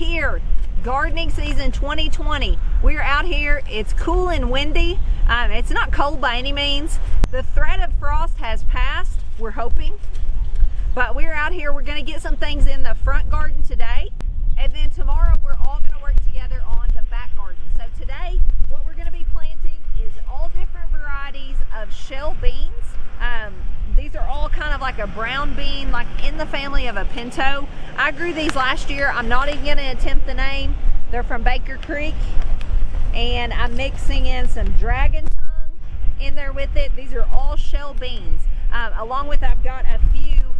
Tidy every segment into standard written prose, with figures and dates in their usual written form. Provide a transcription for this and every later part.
here. Gardening season 2020. We're out here. It's cool and windy. It's not cold by any means. The threat of frost has passed, we're hoping. But we're out here. We're going to get some things in the front garden today. And then tomorrow we're all going to work together on the back garden. So today what we're going to be planting is all different varieties of shell beans. These are all kind of like a brown bean, like in the family of a pinto. I grew these last year. I'm not even going to attempt the name. They're from Baker Creek. And I'm mixing in some dragon tongue in there with it. These are all shell beans. Along with, I've got a few,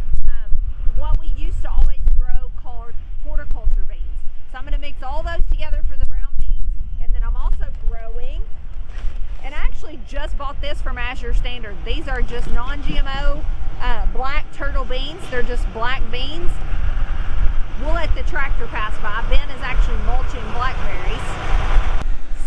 what we used to always grow called horticulture beans. So I'm going to mix all those together for the brown beans. And then I'm also growing, and I actually just bought this from Azure Standard. These are just non-GMO black turtle beans. They're just black beans. We'll let the tractor pass by. Ben is actually mulching blackberries.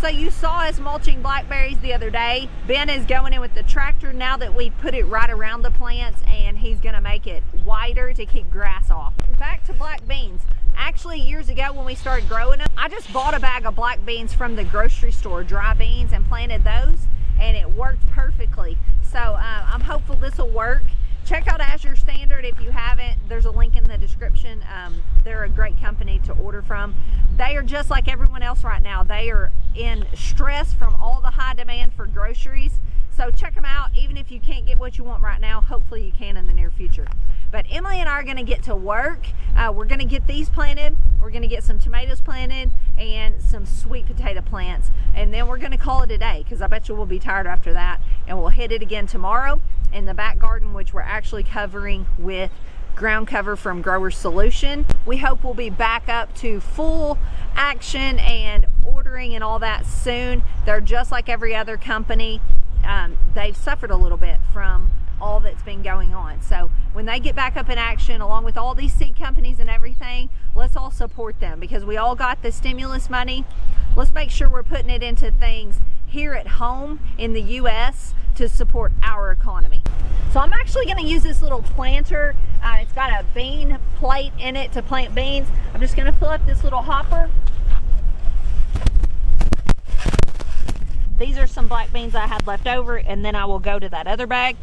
So you saw us mulching blackberries the other day. Ben is going in with the tractor now that we put it right around the plants, and he's gonna make it wider to keep grass off. Back to black beans. Actually, years ago when we started growing them, I just bought a bag of black beans from the grocery store, dry beans, and planted those, and it worked perfectly. So I'm hopeful this will work. Check out Azure Standard if you haven't. There's a link in the description. They're a great company to order from. They are just like everyone else right now. They are in stress from all the high demand for groceries. So check them out. Even if you can't get what you want right now, hopefully you can in the near future. But Emily and I are going to get to work. We're going to get these planted. We're going to get some tomatoes planted and some sweet potato plants. And then we're going to call it a day, because I bet you we'll be tired after that. And we'll hit it again tomorrow in the back garden, which we're actually covering with ground cover from Grower Solution. We hope we'll be back up to full action and ordering and all that soon. They're just like every other company. They've suffered a little bit from all that's been going on. So when they get back up in action, along with all these seed companies and everything, let's all support them, because we all got the stimulus money. Let's make sure we're putting it into things here at home in the US to support our economy. So I'm actually going to use this little planter. It's got a bean plate in it to plant beans. I'm just going to fill up this little hopper. These are some black beans I had left over, and then I will go to that other bag.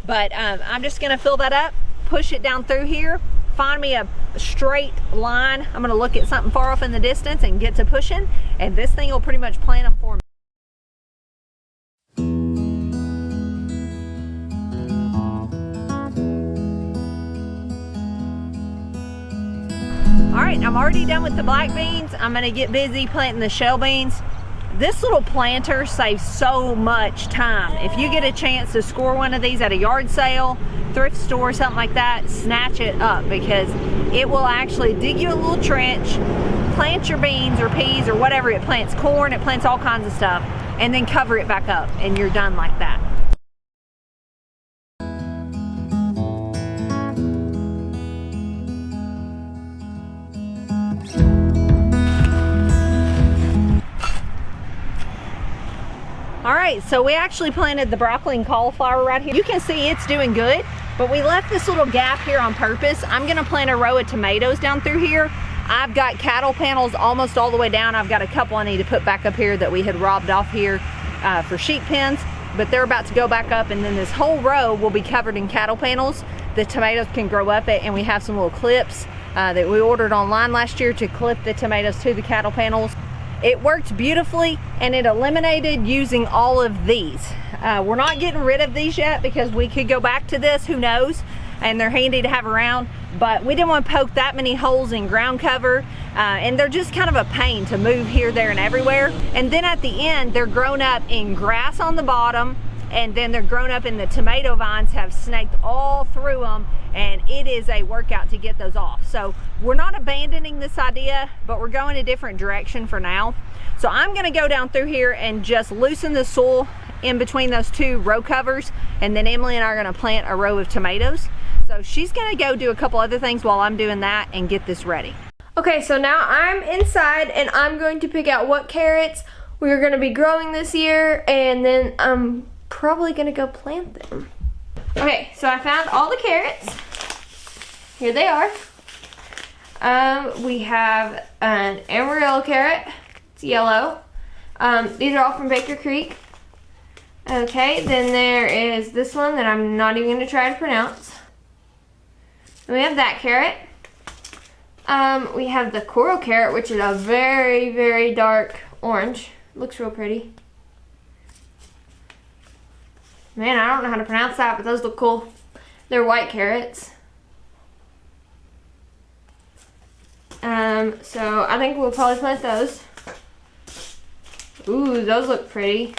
But I'm just going to fill that up, push it down through here, find me a straight line. I'm going to look at something far off in the distance and get to pushing, and this thing will pretty much plant them for me. All right, I'm already done with the black beans. I'm going to get busy planting the shell beans. This little planter saves so much time. If you get a chance to score one of these at a yard sale, thrift store, something like that, snatch it up, because it will actually dig you a little trench, plant your beans or peas or whatever. It plants corn, it plants all kinds of stuff, and then cover it back up, and you're done like that. All right, so we actually planted the broccoli and cauliflower right here. You can see it's doing good, but we left this little gap here on purpose. I'm gonna plant a row of tomatoes down through here. I've got cattle panels almost all the way down. I've got a couple I need to put back up here that we had robbed off here for sheep pens, but they're about to go back up, and then this whole row will be covered in cattle panels. The tomatoes can grow up it, and we have some little clips that we ordered online last year to clip the tomatoes to the cattle panels. It worked beautifully, and it eliminated using all of these. We're not getting rid of these yet because we could go back to this, who knows, and they're handy to have around, but we didn't want to poke that many holes in ground cover, and they're just kind of a pain to move here, there, and everywhere. And then at the end, they're grown up in grass on the bottom, and then they're grown up in the tomato vines, have snaked all through them, and it is a workout to get those off. So we're not abandoning this idea, but we're going a different direction for now. So I'm going to go down through here and just loosen the soil in between those two row covers, and then Emily and I are going to plant a row of tomatoes. So she's going to go do a couple other things while I'm doing that and get this ready. Okay, so now I'm inside and I'm going to pick out what carrots we're going to be growing this year, and then I'm probably going to go plant them. Okay, so I found all the carrots. Here they are. We have an Amarillo carrot. It's yellow. These are all from Baker Creek. Okay, then there is this one that I'm not even going to try to pronounce. Then we have that carrot. We have the coral carrot, which is a very, very dark orange. Looks real pretty. Man, I don't know how to pronounce that, but those look cool. They're white carrots. So I think we'll probably plant those. Ooh, those look pretty.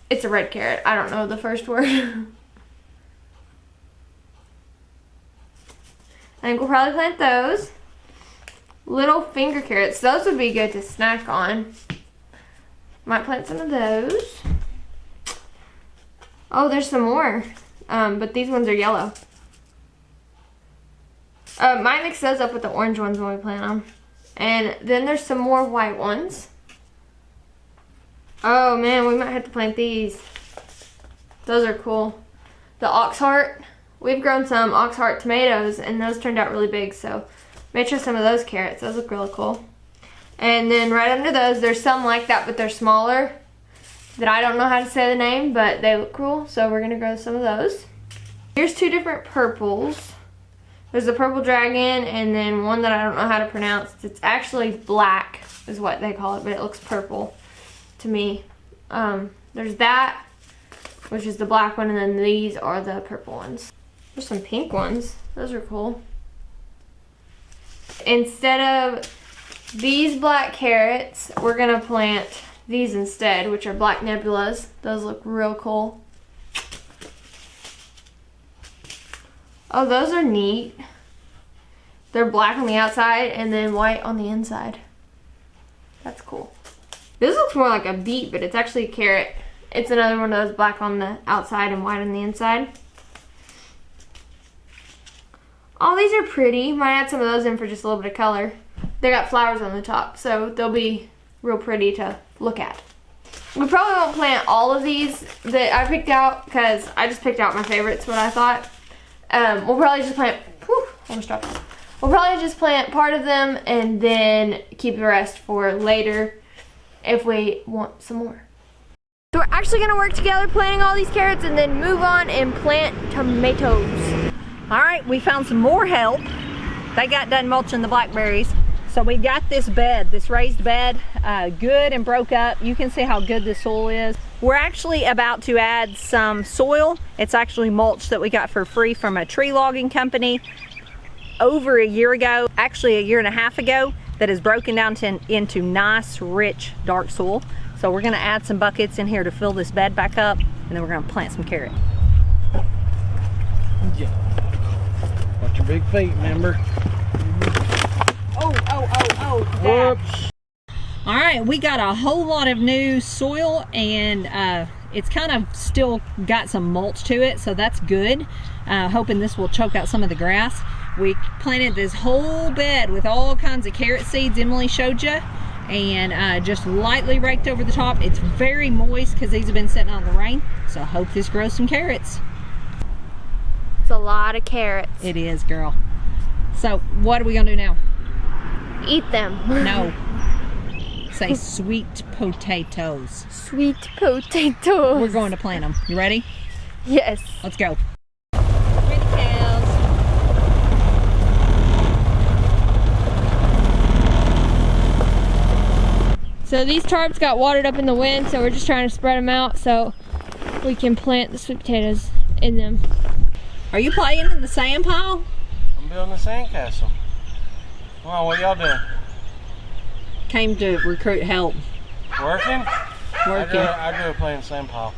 It's a red carrot. I don't know the first word. I think we'll probably plant those. Little finger carrots. Those would be good to snack on. Might plant some of those. Oh, there's some more. But these ones are yellow. Might mix those up with the orange ones when we plant them. And then there's some more white ones. Oh man, we might have to plant these. Those are cool. The ox heart. We've grown some ox heart tomatoes and those turned out really big, so may try some of those carrots. Those look really cool. And then right under those, there's some like that, but they're smaller that I don't know how to say the name, but they look cool, so we're gonna grow some of those. Here's two different purples. There's a purple dragon and then one that I don't know how to pronounce. It's actually black is what they call it, but it looks purple to me. There's that, which is the black one, and then these are the purple ones. There's some pink ones. Those are cool. Instead of these black carrots, we're gonna plant these instead, which are black nebulas. Those look real cool. Oh, those are neat. They're black on the outside and then white on the inside. That's cool. This looks more like a beet, but it's actually a carrot. It's another one of those black on the outside and white on the inside. Oh, these are pretty. Might add some of those in for just a little bit of color. They got flowers on the top, so they'll be real pretty to look at. We probably won't plant all of these that I picked out because I just picked out my favorites, what I thought. We'll probably just plant, almost dropped it. We'll probably just plant part of them and then keep the rest for later if we want some more. So we're actually gonna work together planting all these carrots and then move on and plant tomatoes. All right, we found some more help. They got done mulching the blackberries. So we got this bed, this raised bed, good and broke up. You can see how good the soil is. We're actually about to add some soil. It's actually mulch that we got for free from a tree logging company over a year ago, actually a year and a half ago, that is broken down into nice, rich, dark soil. So we're gonna add some buckets in here to fill this bed back up, and then we're gonna plant some carrots. Yeah. Watch your big feet, remember? Whoops. All right, we got a whole lot of new soil, and it's kind of still got some mulch to it, so that's good. Hoping this will choke out some of the grass. We planted this whole bed with all kinds of carrot seeds Emily showed you, and just lightly raked over the top. It's very moist because these have been sitting out in the rain, so I hope this grows some carrots. It's a lot of carrots. It is, girl. So what are we gonna do now? Eat them. No. Say sweet potatoes. Sweet potatoes. We're going to plant them. You ready? Yes. Let's go. Pretty cows. So these tarps got watered up in the wind, so we're just trying to spread them out so we can plant the sweet potatoes in them. Are you playing in the sand pile? I'm building a sandcastle. Wow, what y'all doing? Came to recruit help. Working? Working. I do playing sand pile.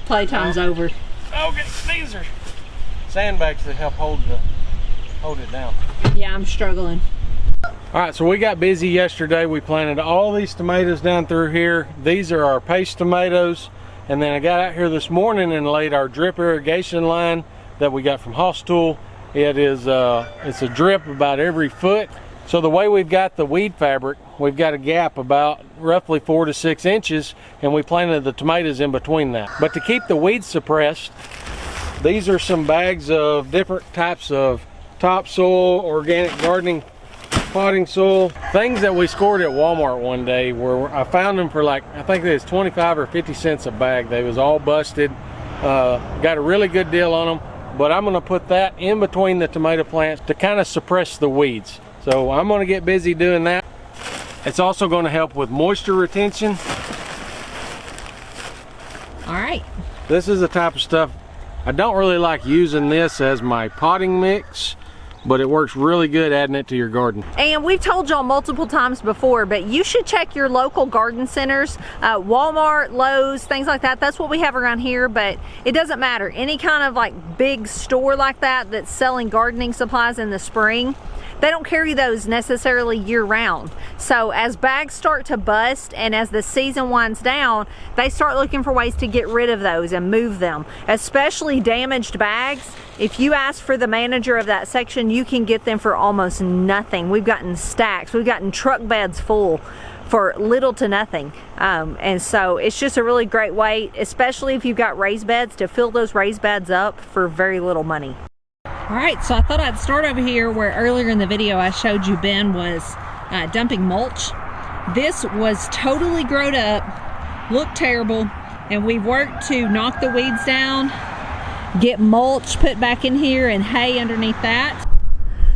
Playtime's over. Okay, these are sandbags that help hold it down. Yeah, I'm struggling. All right, so we got busy yesterday. We planted all these tomatoes down through here. These are our paste tomatoes. And then I got out here this morning and laid our drip irrigation line that we got from Hostel. It is it's a drip about every foot. So the way we've got the weed fabric, we've got a gap about roughly 4 to 6 inches, and we planted the tomatoes in between that. But to keep the weeds suppressed, these are some bags of different types of topsoil, organic gardening potting soil. Things that we scored at Walmart one day where I found them for like, I think it was 25 or 50 cents a bag. They was all busted. Got a really good deal on them, but I'm gonna put that in between the tomato plants to kind of suppress the weeds. So I'm gonna get busy doing that. It's also gonna help with moisture retention. All right. This is the type of stuff, I don't really like using this as my potting mix, but it works really good adding it to your garden. And we've told y'all multiple times before, but you should check your local garden centers, Walmart, Lowe's, things like that. That's what we have around here, but it doesn't matter. Any kind of like big store like that that's selling gardening supplies in the spring, they don't carry those necessarily year round. So as bags start to bust and as the season winds down, they start looking for ways to get rid of those and move them, especially damaged bags. If you ask for the manager of that section, you can get them for almost nothing. We've gotten stacks, we've gotten truck beds full for little to nothing. And so it's just a really great way, especially if you've got raised beds, to fill those raised beds up for very little money. All right, so I thought I'd start over here where earlier in the video I showed you Ben was dumping mulch. This was totally growed up, looked terrible, and we worked to knock the weeds down, get mulch put back in here and hay underneath that.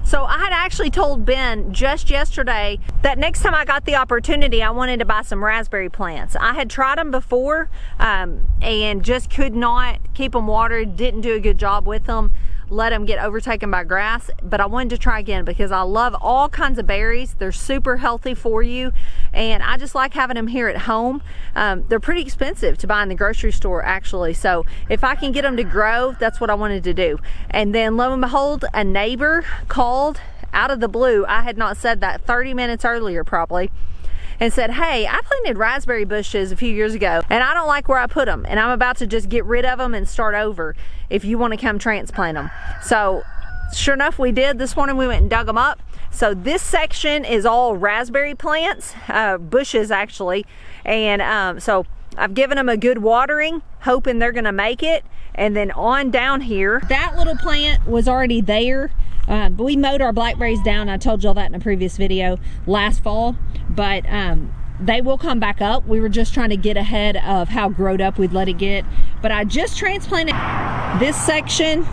So I had actually told Ben just yesterday that next time I got the opportunity, I wanted to buy some raspberry plants. I had tried them before and just could not keep them watered, didn't do a good job with them, let them get overtaken by grass, but I wanted to try again because I love all kinds of berries. They're super healthy for you, and I just like having them here at home. They're pretty expensive to buy in the grocery store actually, so if I can get them to grow, that's what I wanted to do. And then lo and behold, a neighbor called out of the blue. I had not said that 30 minutes earlier probably, and said, hey, I planted raspberry bushes a few years ago and I don't like where I put them, and I'm about to just get rid of them and start over if you want to come transplant them. So sure enough, we did. This morning we went and dug them up. So this section is all raspberry plants, bushes actually, and so I've given them a good watering, hoping they're gonna make it. And then on down here, that little plant was already there. But we mowed our blackberries down. I told y'all that in a previous video last fall, but they will come back up. We were just trying to get ahead of how growed up we'd let it get. But I just transplanted this section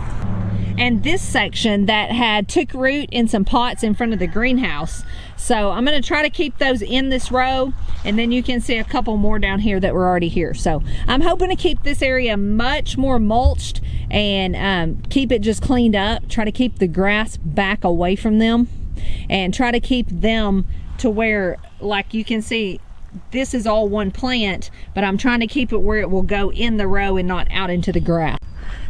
and this section that took root in some pots in front of the greenhouse. So I'm gonna try to keep those in this row, and then you can see a couple more down here that were already here. So I'm hoping to keep this area much more mulched and keep it just cleaned up, try to keep the grass back away from them, and try to keep them to where, like you can see, this is all one plant, but I'm trying to keep it where it will go in the row and not out into the grass.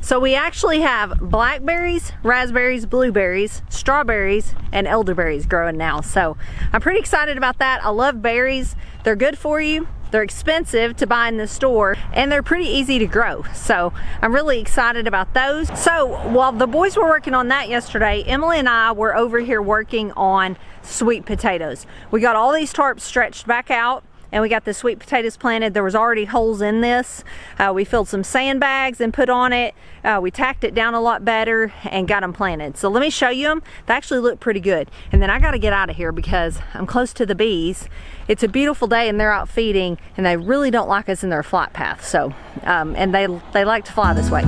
So we actually have blackberries, raspberries, blueberries, strawberries, and elderberries growing now. So I'm pretty excited about that. I love berries. They're good for you. They're expensive to buy in the store, and they're pretty easy to grow. So I'm really excited about those. So while the boys were working on that yesterday, Emily and I were over here working on sweet potatoes. We got all these tarps stretched back out, and we got the sweet potatoes planted. There was already holes in this. We filled some sandbags and put on it. We tacked it down a lot better and got them planted. So let me show you them. They actually look pretty good. And then I gotta get out of here because I'm close to the bees. It's a beautiful day and they're out feeding, and they really don't like us in their flight path. So, and they like to fly this way.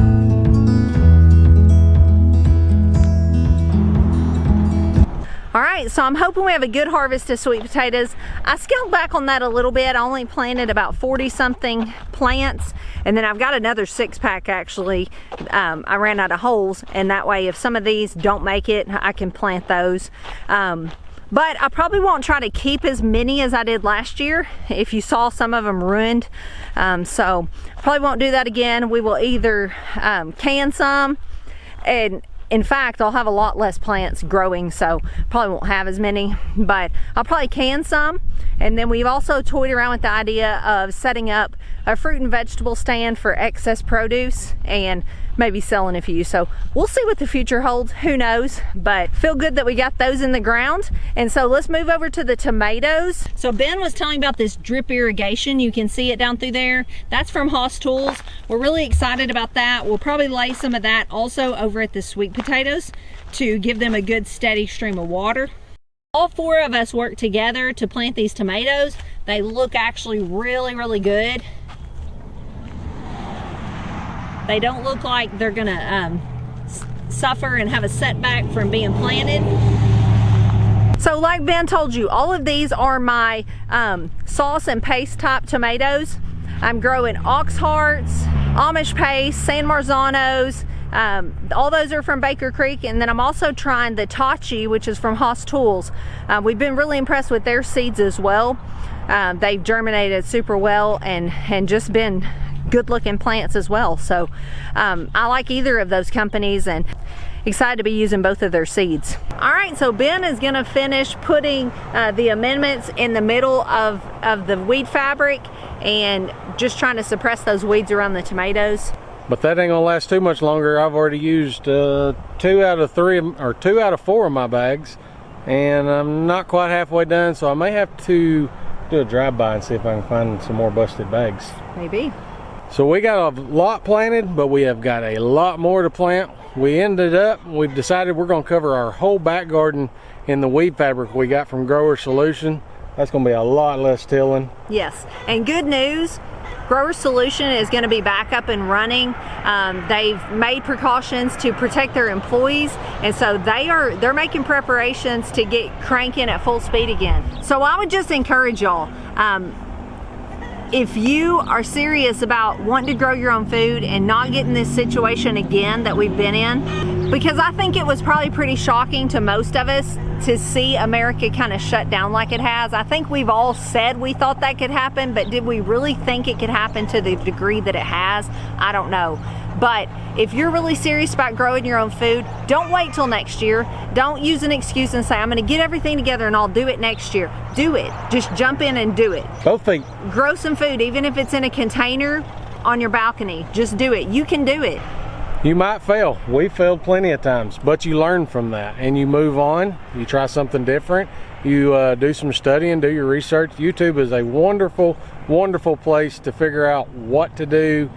All right, so I'm hoping we have a good harvest of sweet potatoes. I scaled back on that a little bit. I only planted about 40 something plants, and then I've got another 6-pack actually. I ran out of holes, and that way if some of these don't make it, I can plant those. But I probably won't try to keep as many as I did last year. If you saw some of them ruined. So probably won't do that again. We will either can some, and in fact, I'll have a lot less plants growing, so probably won't have as many, but I'll probably can some, And then we've also toyed around with the idea of setting up a fruit and vegetable stand for excess produce and maybe selling a few. So we'll see what the future holds, who knows, but feel good that we got those in the ground. And so let's move over to the tomatoes. So Ben was telling about this drip irrigation. You can see it down through there. That's from Haas Tools. We're really excited about that. We'll probably lay some of that also over at the sweet potatoes to give them a good steady stream of water. All four of us work together to plant these tomatoes. They look actually really, really good. They don't look like they're gonna suffer and have a setback from being planted. So like Ben told you, all of these are my sauce and paste type tomatoes. I'm growing Ox Hearts, Amish Paste, San Marzanos. All those are from Baker Creek, and then I'm also trying the Tachi, which is from Haas Tools. We've been really impressed with their seeds as well. They've germinated super well and just been good looking plants as well. So I like either of those companies and excited to be using both of their seeds. All right, so Ben is gonna finish putting the amendments in the middle of the weed fabric and just trying to suppress those weeds around the tomatoes. But that ain't gonna last too much longer. I've already used 2 out of 3 or 2 out of 4 of my bags, and I'm not quite halfway done, so I may have to do a drive-by and see if I can find some more busted bags. Maybe. So we got a lot planted, but we have got a lot more to plant. We've decided we're gonna cover our whole back garden in the weed fabric we got from Grower Solution. That's gonna be a lot less tilling. Yes, and good news, Grower Solution is going to be back up and running. They've made precautions to protect their employees, and so they're making preparations to get cranking at full speed again. So I would just encourage y'all, if you are serious about wanting to grow your own food and not get in this situation again that we've been in, because I think it was probably pretty shocking to most of us to see America kind of shut down like it has. I think we've all said we thought that could happen, but did we really think it could happen to the degree that it has? I don't know. But if you're really serious about growing your own food, don't wait till next year. Don't use an excuse and say, I'm gonna get everything together and I'll do it next year. Do it. Just jump in and do it. Both feet. Grow some food, even if it's in a container on your balcony. Just do it. You can do it. You might fail. We failed plenty of times, but you learn from that and you move on. You try something different. You do some studying, do your research. YouTube is a wonderful, wonderful place to figure out what to do,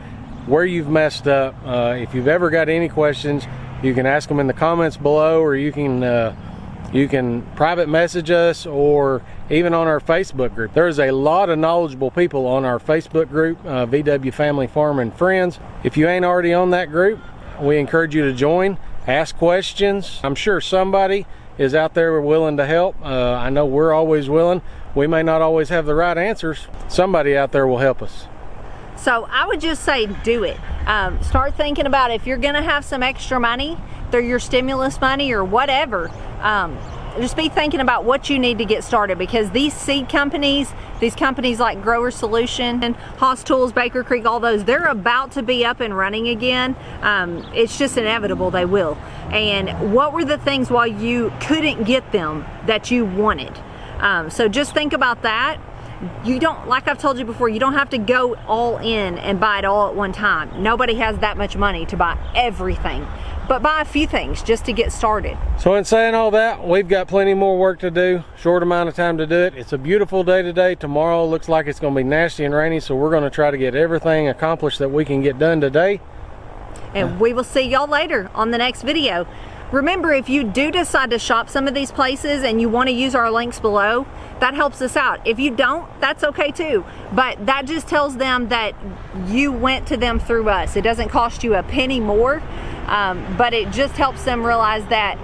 where you've messed up. If you've ever got any questions, you can ask them in the comments below, or you can private message us, or even on our Facebook group. There's a lot of knowledgeable people on our Facebook group, VW Family Farm and Friends. If you ain't already on that group, we encourage you to join, ask questions. I'm sure somebody is out there willing to help. I know we're always willing. We may not always have the right answers. Somebody out there will help us. So I would just say do it. Start thinking about if you're gonna have some extra money through your stimulus money or whatever. Just be thinking about what you need to get started, because these seed companies, these companies like Grower Solution and Haas Tools, Baker Creek, all those, they're about to be up and running again. It's just inevitable they will. And what were the things while you couldn't get them that you wanted? So just think about that. You don't, like I've told you before, you don't have to go all in and buy it all at one time. Nobody has that much money to buy everything, but buy a few things just to get started. So in saying all that, we've got plenty more work to do, short amount of time to do it. It's a beautiful day today. Tomorrow looks like it's gonna be nasty and rainy, so we're gonna try to get everything accomplished that we can get done today. And we will see y'all later on the next video. Remember, if you do decide to shop some of these places and you want to use our links below, that helps us out. If you don't, that's okay too. But that just tells them that you went to them through us. It doesn't cost you a penny more, but it just helps them realize that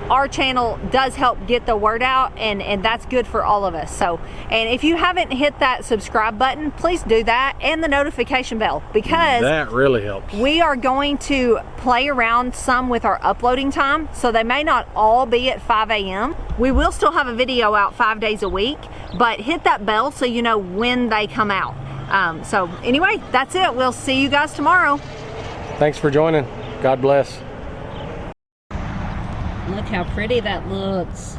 our channel does help get the word out, and that's good for all of us. So, and if you haven't hit that subscribe button, please do that, and the notification bell, because that really helps. We are going to play around some with our uploading time, so they may not all be at 5 a.m. We will still have a video out 5 days a week, but hit that bell so you know when they come out. So anyway, that's it. We'll see you guys tomorrow. Thanks for joining. God bless. Look how pretty that looks.